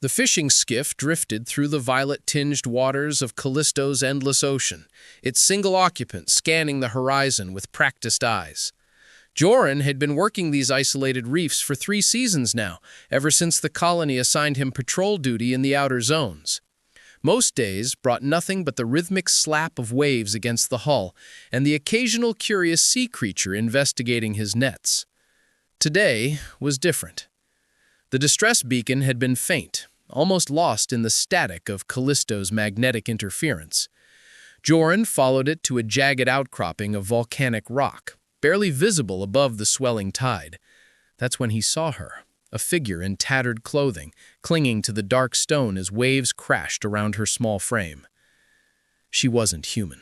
The fishing skiff drifted through the violet-tinged waters of Callisto's endless ocean, its single occupant scanning the horizon with practiced eyes. Joran had been working these isolated reefs for 3 seasons now, ever since the colony assigned him patrol duty in the outer zones. Most days brought nothing but the rhythmic slap of waves against the hull and the occasional curious sea creature investigating his nets. Today was different. The distress beacon had been faint, almost lost in the static of Callisto's magnetic interference. Joran followed it to a jagged outcropping of volcanic rock, barely visible above the swelling tide. That's when he saw her, a figure in tattered clothing, clinging to the dark stone as waves crashed around her small frame. She wasn't human.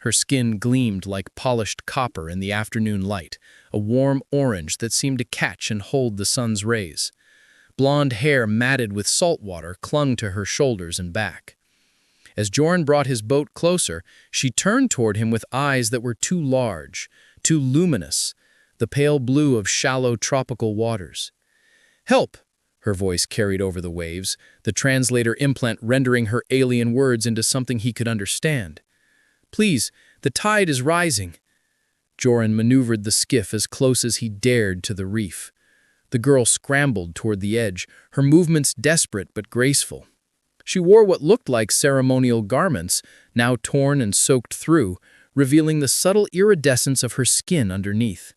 Her skin gleamed like polished copper in the afternoon light, a warm orange that seemed to catch and hold the sun's rays. Blonde hair matted with salt water clung to her shoulders and back. As Joran brought his boat closer, she turned toward him with eyes that were too large, too luminous, the pale blue of shallow tropical waters. "Help!" her voice carried over the waves, the translator implant rendering her alien words into something he could understand. "Please, the tide is rising." Joran maneuvered the skiff as close as he dared to the reef. The girl scrambled toward the edge, her movements desperate but graceful. She wore what looked like ceremonial garments, now torn and soaked through, revealing the subtle iridescence of her skin underneath.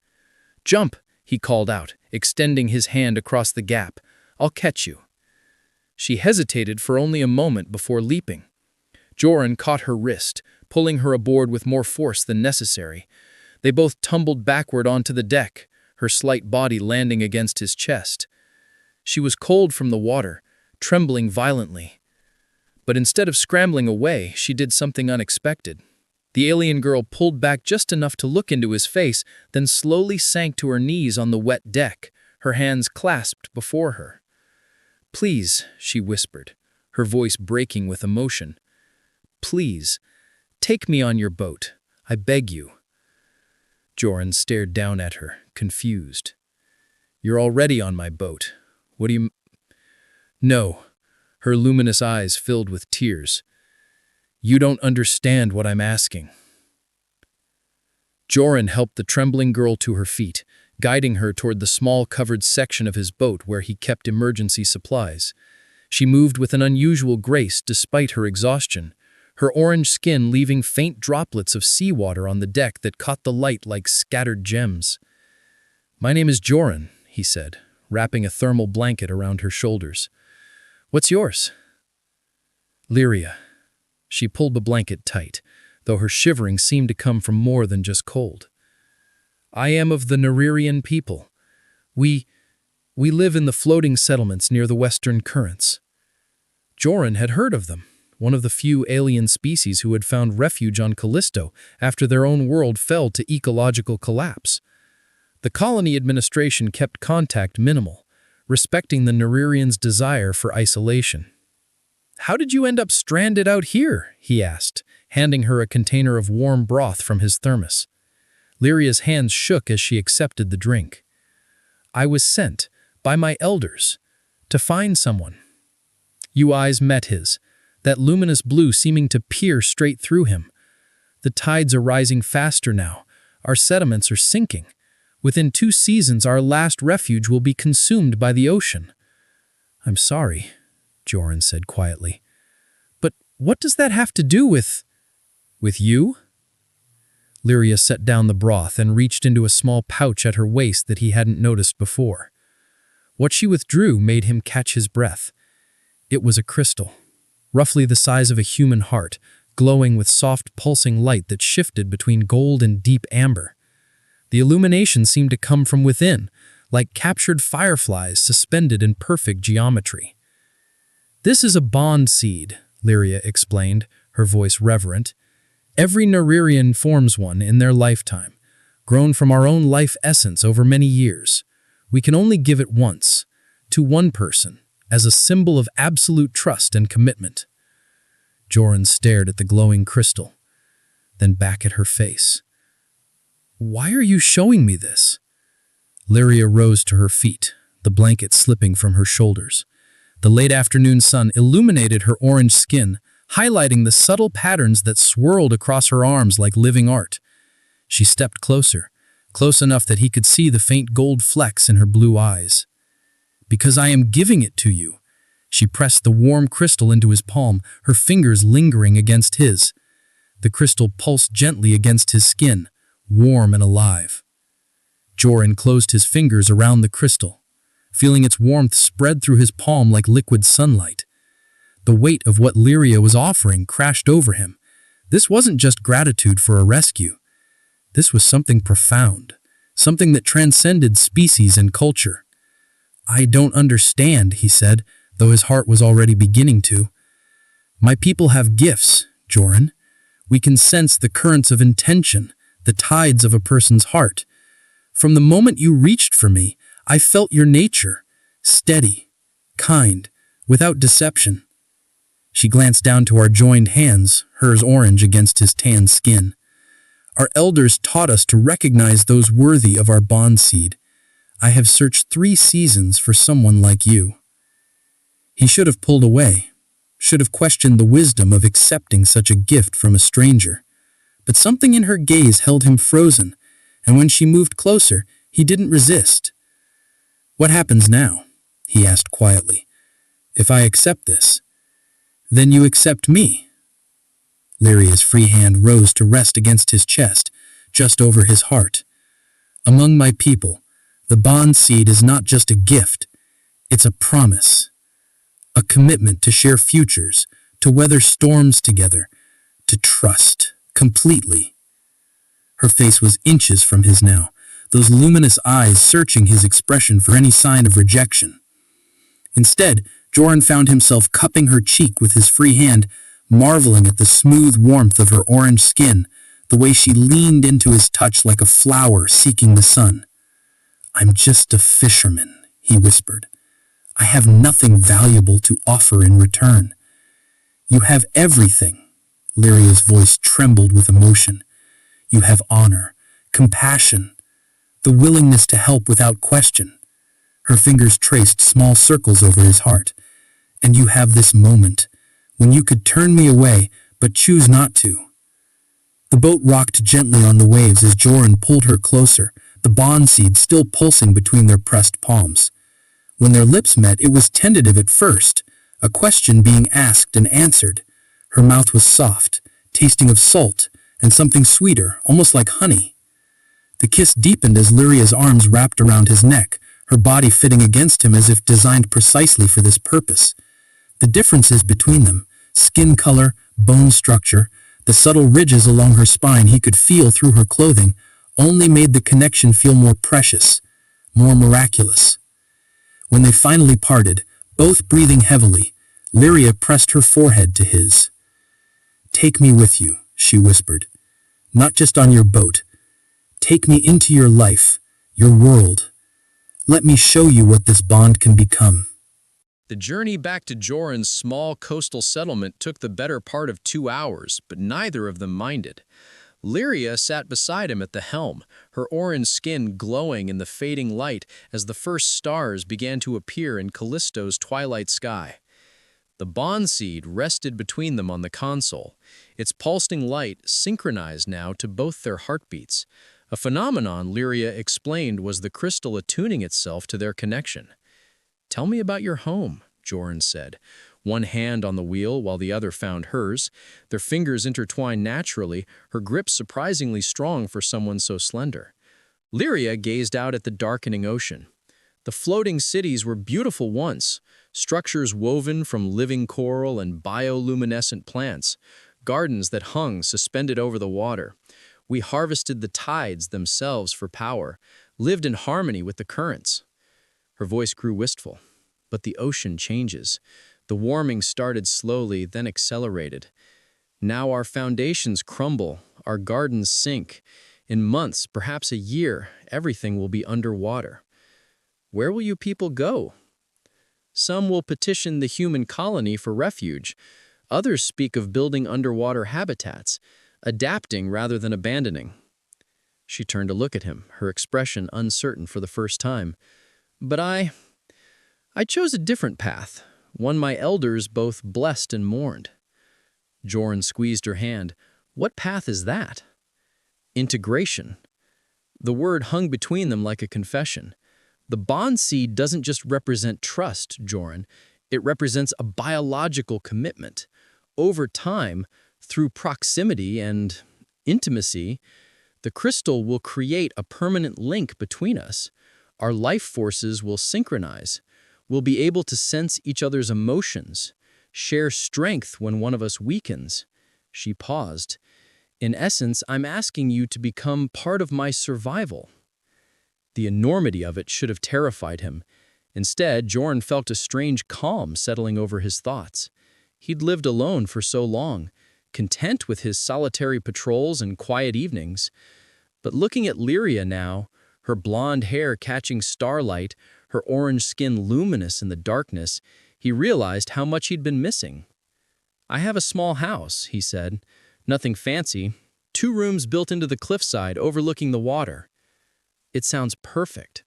"Jump!" he called out, extending his hand across the gap. "I'll catch you." She hesitated for only a moment before leaping. Joran caught her wrist, pulling her aboard with more force than necessary. They both tumbled backward onto the deck, her slight body landing against his chest. She was cold from the water, trembling violently. But instead of scrambling away, she did something unexpected. The alien girl pulled back just enough to look into his face, then slowly sank to her knees on the wet deck, her hands clasped before her. "Please," she whispered, her voice breaking with emotion. "Please, take me on your boat. I beg you." Joran stared down at her, confused. "You're already on my boat. What do you—" "No." Her luminous eyes filled with tears. "You don't understand what I'm asking." Joran helped the trembling girl to her feet, guiding her toward the small covered section of his boat where he kept emergency supplies. She moved with an unusual grace despite her exhaustion, her orange skin leaving faint droplets of seawater on the deck that caught the light like scattered gems. "My name is Joran," he said, wrapping a thermal blanket around her shoulders. "What's yours?" "Lyria." She pulled the blanket tight, though her shivering seemed to come from more than just cold. "I am of the Neririan people. We live in the floating settlements near the Western Currents." Joran had heard of them, one of the few alien species who had found refuge on Callisto after their own world fell to ecological collapse. The colony administration kept contact minimal, respecting the Neririans' desire for isolation. "How did you end up stranded out here?" he asked, handing her a container of warm broth from his thermos. Lyria's hands shook as she accepted the drink. "I was sent, by my elders, to find someone." Yu's eyes met his, that luminous blue seeming to peer straight through him. "The tides are rising faster now. Our sediments are sinking. Within 2 seasons, our last refuge will be consumed by the ocean." "I'm sorry," Joran said quietly. "But what does that have to do with you?" Lyria set down the broth and reached into a small pouch at her waist that he hadn't noticed before. What she withdrew made him catch his breath. It was a crystal, roughly the size of a human heart, glowing with soft pulsing light that shifted between gold and deep amber. The illumination seemed to come from within, like captured fireflies suspended in perfect geometry. "This is a bond seed," Lyria explained, her voice reverent. "Every Neririan forms one in their lifetime, grown from our own life essence over many years. We can only give it once, to one person, as a symbol of absolute trust and commitment." Joran stared at the glowing crystal, then back at her face. "Why are you showing me this?" Lyria rose to her feet, the blanket slipping from her shoulders. The late afternoon sun illuminated her orange skin, highlighting the subtle patterns that swirled across her arms like living art. She stepped closer, close enough that he could see the faint gold flecks in her blue eyes. "Because I am giving it to you." She pressed the warm crystal into his palm, her fingers lingering against his. The crystal pulsed gently against his skin, warm and alive. Joran closed his fingers around the crystal, feeling its warmth spread through his palm like liquid sunlight. The weight of what Lyria was offering crashed over him. This wasn't just gratitude for a rescue. This was something profound, something that transcended species and culture. "I don't understand," he said, though his heart was already beginning to. "My people have gifts, Joran. We can sense the currents of intention, the tides of a person's heart. From the moment you reached for me, I felt your nature, steady, kind, without deception." She glanced down to our joined hands, hers orange against his tan skin. "Our elders taught us to recognize those worthy of our bond seed. I have searched 3 seasons for someone like you." He should have pulled away, should have questioned the wisdom of accepting such a gift from a stranger. But something in her gaze held him frozen, and when she moved closer, he didn't resist. "What happens now?" he asked quietly. "If I accept this, then you accept me." Lyria's free hand rose to rest against his chest, just over his heart. "Among my people, the bond seed is not just a gift, it's a promise. A commitment to share futures, to weather storms together, to trust completely." Her face was inches from his now, those luminous eyes searching his expression for any sign of rejection. Instead, Joran found himself cupping her cheek with his free hand, marveling at the smooth warmth of her orange skin, the way she leaned into his touch like a flower seeking the sun. "I'm just a fisherman," he whispered. "I have nothing valuable to offer in return." "You have everything." Lyria's voice trembled with emotion. "You have honor, compassion, the willingness to help without question." Her fingers traced small circles over his heart. "And you have this moment, when you could turn me away, but choose not to." The boat rocked gently on the waves as Joran pulled her closer, the bond seed still pulsing between their pressed palms. When their lips met, it was tentative at first, a question being asked and answered. Her mouth was soft, tasting of salt, and something sweeter, almost like honey. The kiss deepened as Lyria's arms wrapped around his neck, her body fitting against him as if designed precisely for this purpose. The differences between them, skin color, bone structure, the subtle ridges along her spine he could feel through her clothing, only made the connection feel more precious, more miraculous. When they finally parted, both breathing heavily, Lyria pressed her forehead to his. "Take me with you," she whispered. "Not just on your boat. Take me into your life, your world. Let me show you what this bond can become." The journey back to Joran's small coastal settlement took the better part of 2 hours, but neither of them minded. Lyria sat beside him at the helm, her orange skin glowing in the fading light as the first stars began to appear in Callisto's twilight sky. The bond seed rested between them on the console, its pulsing light synchronized now to both their heartbeats. A phenomenon Lyria explained was the crystal attuning itself to their connection. "Tell me about your home," Joran said, one hand on the wheel while the other found hers. Their fingers intertwined naturally, her grip surprisingly strong for someone so slender. Lyria gazed out at the darkening ocean. The floating cities were beautiful once, structures woven from living coral and bioluminescent plants, gardens that hung suspended over the water. We harvested the tides themselves for power, lived in harmony with the currents. Her voice grew wistful. But the ocean changes. The warming started slowly, then accelerated. Now our foundations crumble, our gardens sink. In months, perhaps a year, everything will be underwater. Where will you people go? Some will petition the human colony for refuge. Others speak of building underwater habitats, adapting rather than abandoning. She turned to look at him, her expression uncertain for the first time. But I chose a different path. one my elders both blessed and mourned. Joran squeezed her hand. What path is that? Integration. The word hung between them like a confession. The bond seed doesn't just represent trust, Joran. It represents a biological commitment. Over time, through proximity and intimacy, the crystal will create a permanent link between us. Our life forces will synchronize. We'll be able to sense each other's emotions, share strength when one of us weakens. She paused. In essence, I'm asking you to become part of my survival. The enormity of it should have terrified him. Instead, Joran felt a strange calm settling over his thoughts. He'd lived alone for so long, content with his solitary patrols and quiet evenings. But looking at Lyria now, her blonde hair catching starlight, her orange skin luminous in the darkness, he realized how much he'd been missing. I have a small house, he said. Nothing fancy. 2 rooms built into the cliffside overlooking the water. It sounds perfect.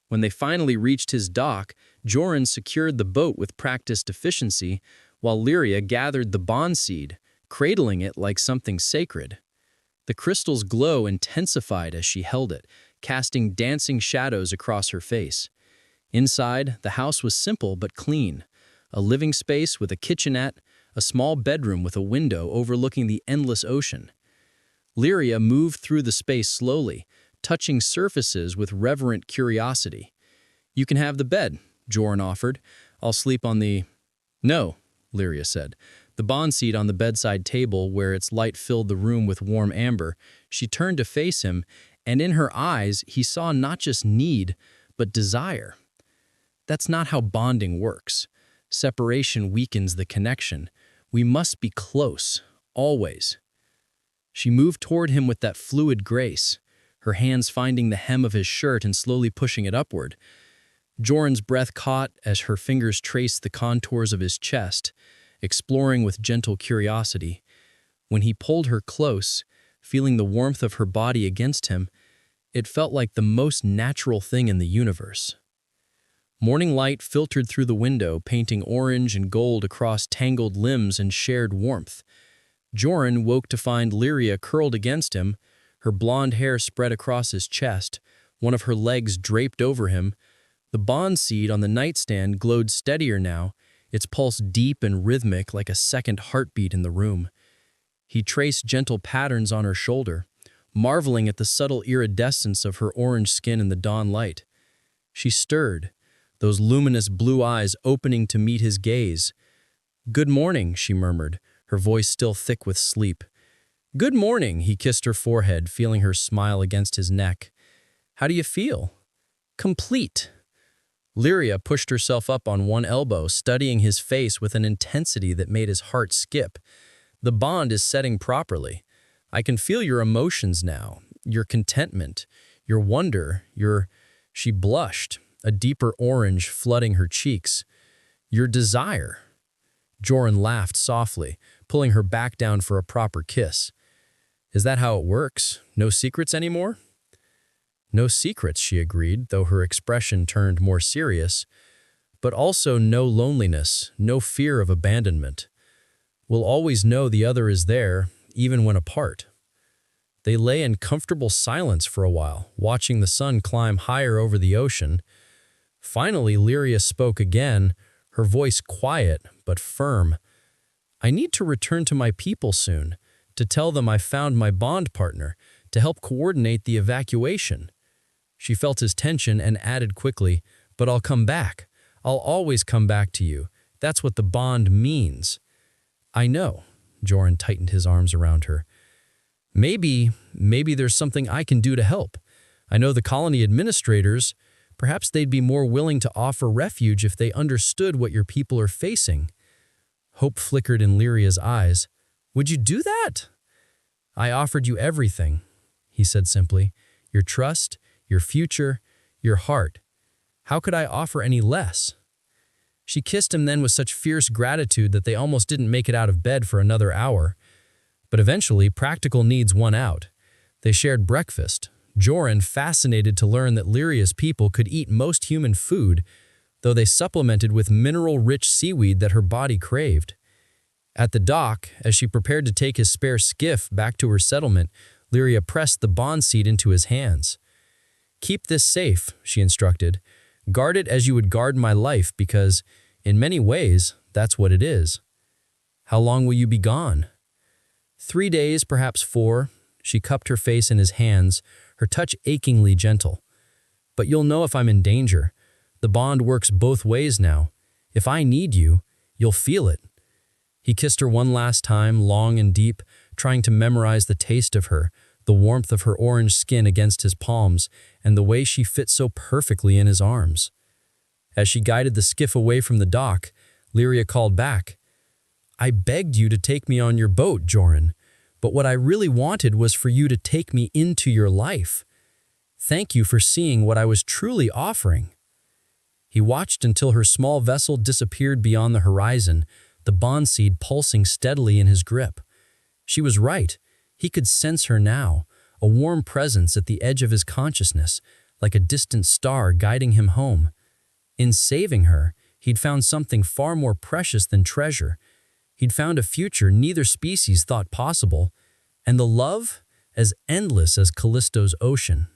When they finally reached his dock, Joran secured the boat with practiced efficiency, while Lyria gathered the bond seed, cradling it like something sacred. The crystal's glow intensified as she held it, casting dancing shadows across her face. Inside, the house was simple but clean. A living space with a kitchenette, a small bedroom with a window overlooking the endless ocean. Lyria moved through the space slowly, touching surfaces with reverent curiosity. You can have the bed, Joran offered. I'll sleep on the... No, Lyria said. The bond seed on the bedside table, where its light filled the room with warm amber, she turned to face him, and in her eyes he saw not just need, but desire. That's not how bonding works. Separation weakens the connection. We must be close, always. She moved toward him with that fluid grace, her hands finding the hem of his shirt and slowly pushing it upward. Joran's breath caught as her fingers traced the contours of his chest, exploring with gentle curiosity. When he pulled her close, feeling the warmth of her body against him, it felt like the most natural thing in the universe. Morning light filtered through the window, painting orange and gold across tangled limbs and shared warmth. Joran woke to find Lyria curled against him, her blonde hair spread across his chest, one of her legs draped over him. The bond seed on the nightstand glowed steadier now, its pulse deep and rhythmic like a second heartbeat in the room. He traced gentle patterns on her shoulder, marveling at the subtle iridescence of her orange skin in the dawn light. She stirred, those luminous blue eyes opening to meet his gaze. "Good morning," she murmured, her voice still thick with sleep. "Good morning," he kissed her forehead, feeling her smile against his neck. "How do you feel?" "Complete." Lyria pushed herself up on one elbow, studying his face with an intensity that made his heart skip. "The bond is setting properly. I can feel your emotions now, your contentment, your wonder, your..." She blushed, a deeper orange flooding her cheeks. "Your desire." Joran laughed softly, pulling her back down for a proper kiss. "Is that how it works? No secrets anymore?" "No secrets," she agreed, though her expression turned more serious. "But also no loneliness, no fear of abandonment. We'll always know the other is there, even when apart." They lay in comfortable silence for a while, watching the sun climb higher over the ocean. Finally, Lyria spoke again, her voice quiet but firm. "I need to return to my people soon, to tell them I found my bond partner, to help coordinate the evacuation." She felt his tension and added quickly, "But I'll come back. I'll always come back to you. That's what the bond means." "I know." Joran tightened his arms around her. Maybe there's something I can do to help. I know the colony administrators. Perhaps they'd be more willing to offer refuge if they understood what your people are facing." Hope flickered in Lyria's eyes. "Would you do that?" "I offered you everything," he said simply. "Your trust, your future, your heart. How could I offer any less?" She kissed him then with such fierce gratitude that they almost didn't make it out of bed for another hour. But eventually, practical needs won out. They shared breakfast, Joran fascinated to learn that Lyria's people could eat most human food, though they supplemented with mineral-rich seaweed that her body craved. At the dock, as she prepared to take his spare skiff back to her settlement, Lyria pressed the bond seed into his hands. "Keep this safe," she instructed. "Guard it as you would guard my life because, in many ways, that's what it is." "How long will you be gone?" 3 days, perhaps 4. She cupped her face in his hands, her touch achingly gentle. "But you'll know if I'm in danger. The bond works both ways now. If I need you, you'll feel it." He kissed her one last time, long and deep, trying to memorize the taste of her, the warmth of her orange skin against his palms, and the way she fit so perfectly in his arms. As she guided the skiff away from the dock, Lyria called back, "I begged you to take me on your boat, Joran, but what I really wanted was for you to take me into your life. Thank you for seeing what I was truly offering." He watched until her small vessel disappeared beyond the horizon, the bond seed pulsing steadily in his grip. She was right. He could sense her now, a warm presence at the edge of his consciousness, like a distant star guiding him home. In saving her, he'd found something far more precious than treasure. He'd found a future neither species thought possible, and the love as endless as Callisto's ocean.